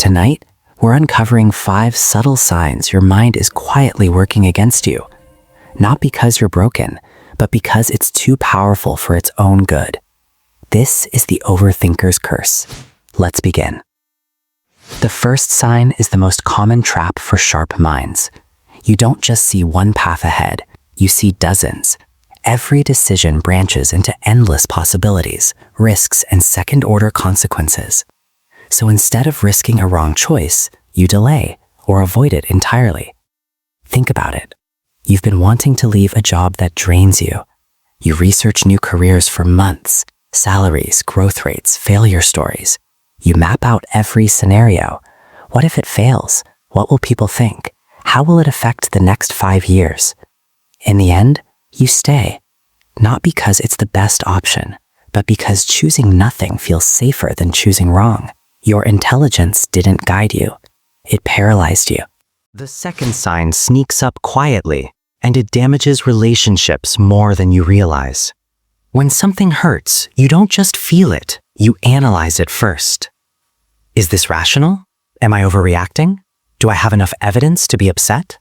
Tonight, we're uncovering 5 subtle signs your mind is quietly working against you. Not because you're broken, but because it's too powerful for its own good. This is the overthinker's curse. Let's begin. The first sign is the most common trap for sharp minds. You don't just see one path ahead, you see dozens. Every decision branches into endless possibilities, risks, and second-order consequences. So instead of risking a wrong choice, you delay or avoid it entirely. Think about it. You've been wanting to leave a job that drains you. You research new careers for months, salaries, growth rates, failure stories. You map out every scenario. What if it fails? What will people think? How will it affect the next 5 years? In the end, you stay. Not because it's the best option, but because choosing nothing feels safer than choosing wrong. Your intelligence didn't guide you. It paralyzed you. The second sign sneaks up quietly, and it damages relationships more than you realize. When something hurts, you don't just feel it, you analyze it first. Is this rational? Am I overreacting? Do I have enough evidence to be upset?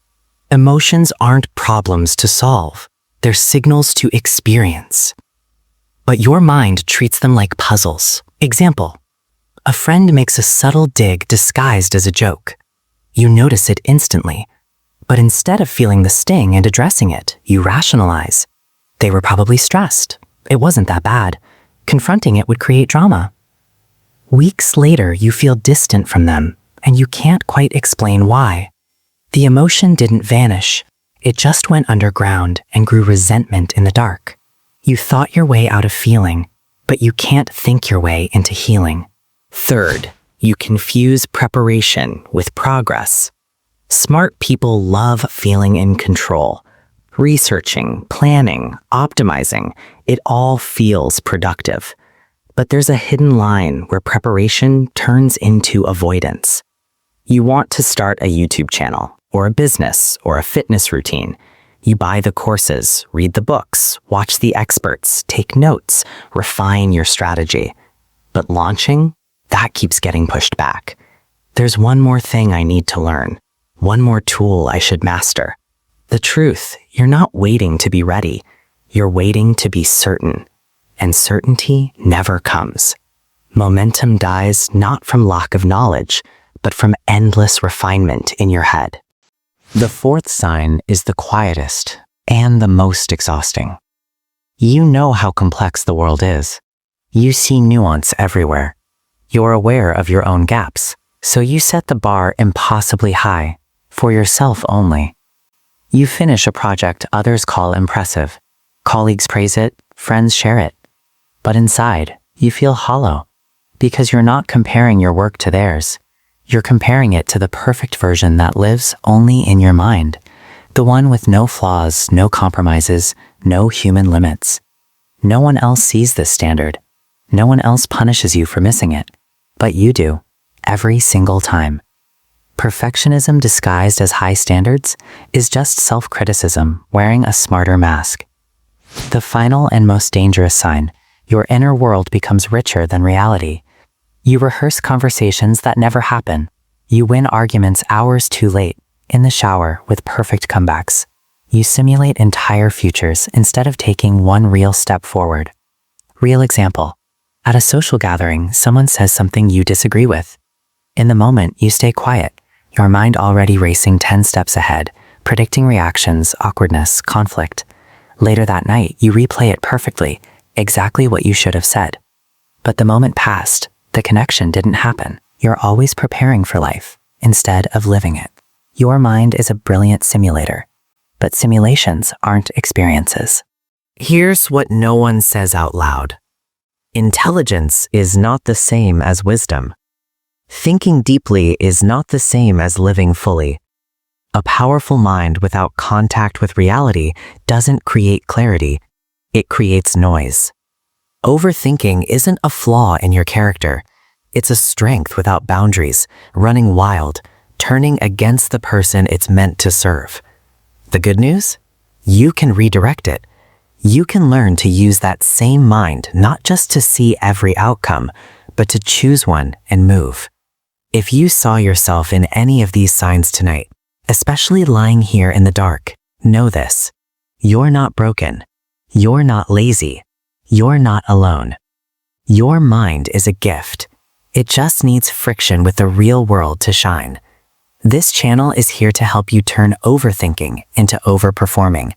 Emotions aren't problems to solve. They're signals to experience. But your mind treats them like puzzles. Example, a friend makes a subtle dig disguised as a joke. You notice it instantly, but instead of feeling the sting and addressing it, you rationalize. They were probably stressed. It wasn't that bad. Confronting it would create drama. Weeks later, you feel distant from them, and you can't quite explain why. The emotion didn't vanish. It just went underground and grew resentment in the dark. You thought your way out of feeling, but you can't think your way into healing. Third, you confuse preparation with progress. Smart people love feeling in control. Researching, planning, optimizing, it all feels productive. But there's a hidden line where preparation turns into avoidance. You want to start a YouTube channel, or a business, or a fitness routine. You buy the courses, read the books, watch the experts, take notes, refine your strategy. But launching? That keeps getting pushed back. There's one more thing I need to learn. One more tool I should master. The truth, you're not waiting to be ready. You're waiting to be certain. And certainty never comes. Momentum dies not from lack of knowledge, but from endless refinement in your head. The fourth sign is the quietest and the most exhausting. You know how complex the world is. You see nuance everywhere. You're aware of your own gaps, so you set the bar impossibly high, for yourself only. You finish a project others call impressive. Colleagues praise it, friends share it. But inside, you feel hollow, because you're not comparing your work to theirs. You're comparing it to the perfect version that lives only in your mind, the one with no flaws, no compromises, no human limits. No one else sees this standard. No one else punishes you for missing it, but you do, every single time. Perfectionism disguised as high standards is just self-criticism wearing a smarter mask. The final and most dangerous sign, your inner world becomes richer than reality. You rehearse conversations that never happen. You win arguments hours too late, in the shower with perfect comebacks. You simulate entire futures instead of taking one real step forward. Real example. At a social gathering, someone says something you disagree with. In the moment, you stay quiet, your mind already racing 10 steps ahead, predicting reactions, awkwardness, conflict. Later that night, you replay it perfectly, exactly what you should have said. But the moment passed, the connection didn't happen. You're always preparing for life, instead of living it. Your mind is a brilliant simulator, but simulations aren't experiences. Here's what no one says out loud. Intelligence is not the same as wisdom. Thinking deeply is not the same as living fully. A powerful mind without contact with reality doesn't create clarity, it creates noise. Overthinking isn't a flaw in your character. It's a strength without boundaries, running wild, turning against the person it's meant to serve. The good news? You can redirect it. You can learn to use that same mind not just to see every outcome, but to choose one and move. If you saw yourself in any of these signs tonight, especially lying here in the dark, know this. You're not broken. You're not lazy. You're not alone. Your mind is a gift. It just needs friction with the real world to shine. This channel is here to help you turn overthinking into overperforming,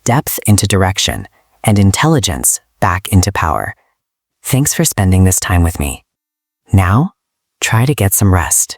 depth into direction, and intelligence back into power. Thanks for spending this time with me. Now, try to get some rest.